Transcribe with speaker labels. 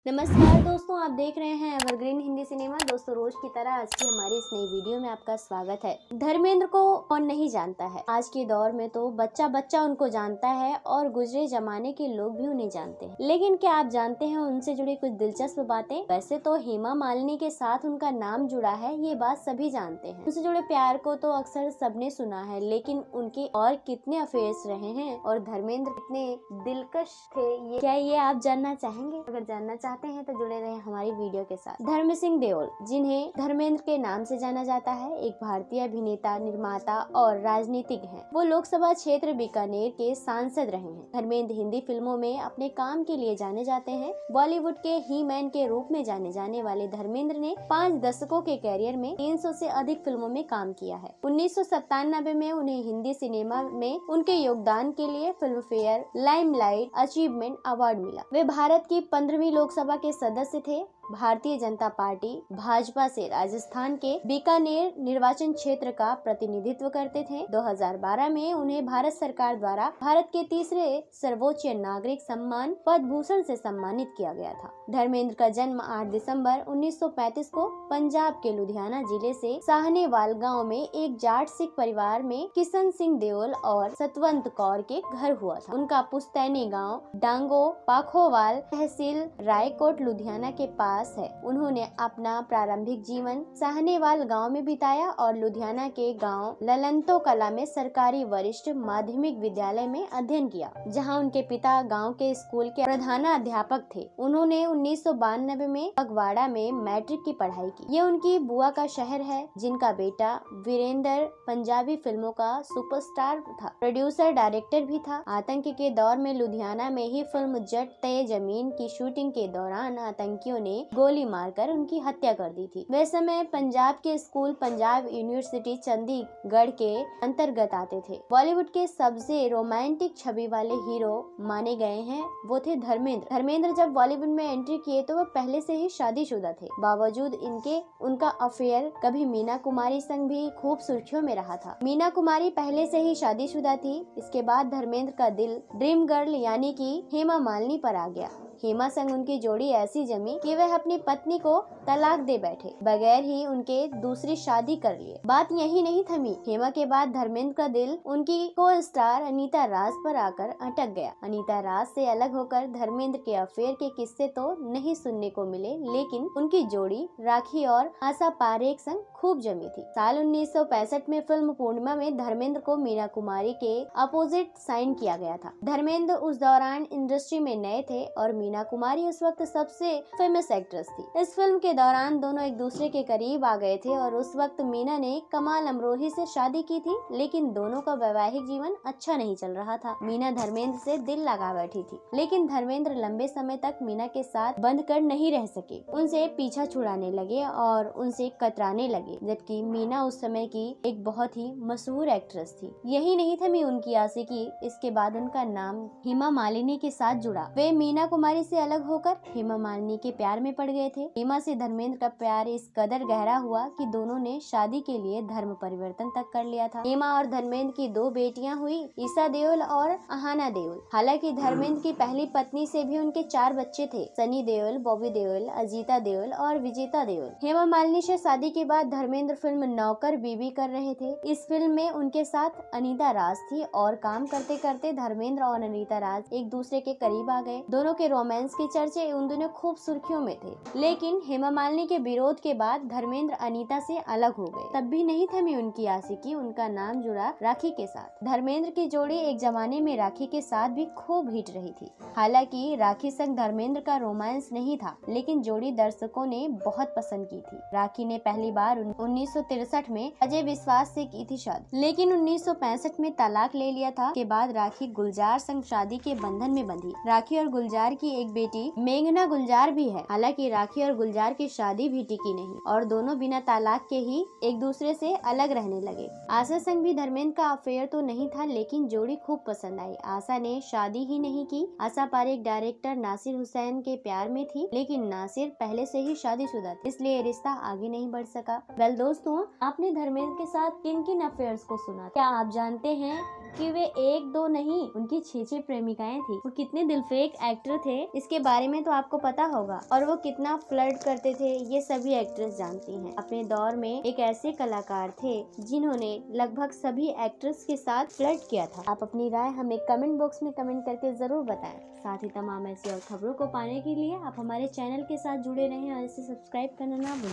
Speaker 1: नमस्कार दोस्तों, आप देख रहे हैं एवरग्रीन हिंदी सिनेमा। दोस्तों, रोज की तरह आज की हमारी इस नई वीडियो में आपका स्वागत है। धर्मेंद्र को कौन नहीं जानता है। आज के दौर में तो बच्चा बच्चा उनको जानता है और गुजरे जमाने के लोग भी उन्हें जानते हैं। लेकिन क्या आप जानते हैं उनसे जुड़ी कुछ दिलचस्प बातें। वैसे तो हेमा मालिनी के साथ उनका नाम जुड़ा है, ये बात सभी जानते हैं। उनसे जुड़े प्यार को तो अक्सर सबने सुना है, लेकिन उनके और कितने अफेयर्स रहे हैं और धर्मेंद्र कितने दिलकश थे, क्या ये आप जानना चाहेंगे? अगर जानना चाहते हैं तो जुड़े रहें हमारी वीडियो के साथ। धर्म सिंह देओल, जिन्हें धर्मेंद्र के नाम से जाना जाता है, एक भारतीय अभिनेता, निर्माता और राजनीतिज्ञ हैं। वो लोकसभा क्षेत्र बीकानेर के सांसद रहे हैं। धर्मेंद्र हिंदी फिल्मों में अपने काम के लिए जाने जाते हैं। बॉलीवुड के ही मैन के रूप में जाने जाने वाले धर्मेंद्र ने 5 दशकों के कैरियर में 300 से अधिक फिल्मों में काम किया है। 1997 में उन्हें हिंदी सिनेमा में उनके योगदान के लिए film fair limelight achievement award मिला। वे भारत की 15वीं लोकसभा के सदस्य थे। भारतीय जनता पार्टी भाजपा से राजस्थान के बीकानेर निर्वाचन क्षेत्र का प्रतिनिधित्व करते थे। 2012 में उन्हें भारत सरकार द्वारा भारत के तीसरे सर्वोच्च नागरिक सम्मान पद्म भूषण से सम्मानित किया गया था। धर्मेंद्र का जन्म 8 दिसंबर 1935 को पंजाब के लुधियाना जिले से साहनेवाल गांव में एक जाट सिख परिवार में किशन सिंह देओल और सतवंत कौर के घर हुआ था। उनका पुस्तैनी गांव डांगो पाखोवाल तहसील रायकोट लुधियाना के पास है। उन्होंने अपना प्रारंभिक जीवन साहनेवाल गांव में बिताया और लुधियाना के गांव ललंतो कला में सरकारी वरिष्ठ माध्यमिक विद्यालय में अध्ययन किया, जहां उनके पिता गांव के स्कूल के प्रधानाध्यापक थे। उन्होंने 1992 में फगवाड़ा में मैट्रिक की पढ़ाई की। ये उनकी बुआ का शहर है, जिनका बेटा वीरेंद्र पंजाबी फिल्मों का सुपरस्टार था, प्रोड्यूसर डायरेक्टर भी था। आतंक के दौर में लुधियाना में ही फिल्म जट तय जमीन की शूटिंग के दौरान आतंकियों ने गोली मारकर उनकी हत्या कर दी थी। वे समय पंजाब के स्कूल पंजाब यूनिवर्सिटी चंडीगढ़ के अंतर्गत आते थे। बॉलीवुड के सबसे रोमांटिक छवि वाले हीरो माने गए हैं वो थे धर्मेंद्र जब बॉलीवुड में एंट्री किए तो वो पहले से ही शादीशुदा थे। बावजूद इनके उनका अफेयर कभी मीना कुमारी संग भी खूब सुर्खियों में रहा था। मीना कुमारी पहले से ही शादीशुदा थी। इसके बाद धर्मेंद्र का दिल ड्रीम गर्ल यानी कि हेमा मालिनी पर आ गया। हेमा संग उनकी जोड़ी ऐसी जमी कि वह अपनी पत्नी को तलाक दे बैठे, बगैर ही उनके दूसरी शादी कर लिए। बात यही नहीं थमी। हेमा के बाद धर्मेंद्र का दिल उनकी को स्टार अनीता राज पर आकर अटक गया। अनीता राज से अलग होकर धर्मेंद्र के अफेयर के किस्से तो नहीं सुनने को मिले, लेकिन उनकी जोड़ी राखी और आशा पारेख संग खूब जमी थी। साल 1965 में फिल्म पूर्णिमा में धर्मेंद्र को मीना कुमारी के अपोजिट साइन किया गया था। धर्मेंद्र उस दौरान इंडस्ट्री में नए थे और मीना कुमारी उस वक्त सबसे फेमस एक्ट्रेस थी। इस फिल्म के दौरान दोनों एक दूसरे के करीब आ गए थे और उस वक्त मीना ने कमाल अमरोही से शादी की थी, लेकिन दोनों का वैवाहिक जीवन अच्छा नहीं चल रहा था। मीना धर्मेंद्र से दिल लगा बैठी थी, लेकिन धर्मेंद्र लंबे समय तक मीना के साथ बंद कर नहीं रह सके। उनसे पीछा छुड़ाने लगे और उनसे कतराने लगे, जबकि मीना उस समय की एक बहुत ही मशहूर एक्ट्रेस थी। यही नहीं थमी उनकी आशिकी। इसके बाद उनका नाम हेमा मालिनी के साथ जुड़ा। वे मीना कुमारी से अलग होकर हेमा मालिनी के प्यार में पड़ गए थे। हेमा से धर्मेंद्र का प्यार इस कदर गहरा हुआ कि दोनों ने शादी के लिए धर्म परिवर्तन तक कर लिया था। हेमा और धर्मेंद्र की 2 बेटियां हुई, ईसा देओल और अहाना देओल। हालांकि धर्मेंद्र की पहली पत्नी से भी उनके 4 बच्चे थे, सनी देओल, बॉबी देओल, अजीता देओल और विजेता देओल। हेमा मालिनी से शादी के बाद धर्मेंद्र फिल्म नौकर बीबी कर रहे थे। इस फिल्म में उनके साथ अनीता राज थी और काम करते करते धर्मेंद्र और अनीता राज एक दूसरे के करीब आ गए। दोनों के रोमांस के चर्चे उन दिनों खूब सुर्खियों में थे, लेकिन हेमा मालिनी के विरोध के बाद धर्मेंद्र अनीता से अलग हो गए। तब भी नहीं थमी उनकी आशिकी। उनका नाम जुड़ा राखी के साथ। धर्मेंद्र की जोड़ी एक जमाने में राखी के साथ भी खूब हिट रही थी। हालांकि राखी संग धर्मेंद्र का रोमांस नहीं था, लेकिन जोड़ी दर्शकों ने बहुत पसंद की थी। राखी ने पहली बार 1963 में अजय विश्वास से की थी शादी, लेकिन 1965 में तलाक ले लिया था। के बाद राखी गुलजार संग शादी के बंधन में बंधी। राखी और गुलजार की एक बेटी मेघना गुलजार भी है। हालांकि राखी और गुलजार की शादी भी टिकी नहीं और दोनों बिना तालाक के ही एक दूसरे से अलग रहने लगे। आशा संग भी धर्मेंद्र का अफेयर तो नहीं था, लेकिन जोड़ी खूब पसंद आई। आशा ने शादी ही नहीं की। आशा पारेख डायरेक्टर नासिर हुसैन के प्यार में थी, लेकिन नासिर पहले से ही शादीशुदा था, इसलिए रिश्ता आगे नहीं बढ़ सका। वेल दोस्तों, आपने धर्मेंद्र के साथ किन किन अफेयर्स को सुना? क्या आप जानते हैं कि वे एक दो नहीं, उनकी 6 प्रेमिकाएं थी। वो कितने दिलफेक एक्टर थे इसके बारे में तो आपको पता होगा, और वो कितना फ्लर्ट करते थे ये सभी एक्ट्रेस जानती हैं। अपने दौर में एक ऐसे कलाकार थे जिन्होंने लगभग सभी एक्ट्रेस के साथ फ्लर्ट किया था। आप अपनी राय हमें कमेंट बॉक्स में कमेंट करके जरूर बताएं। साथ ही तमाम ऐसी और खबरों को पाने के लिए आप हमारे चैनल के साथ जुड़े रहें और इसे सब्सक्राइब करना ना भूलें।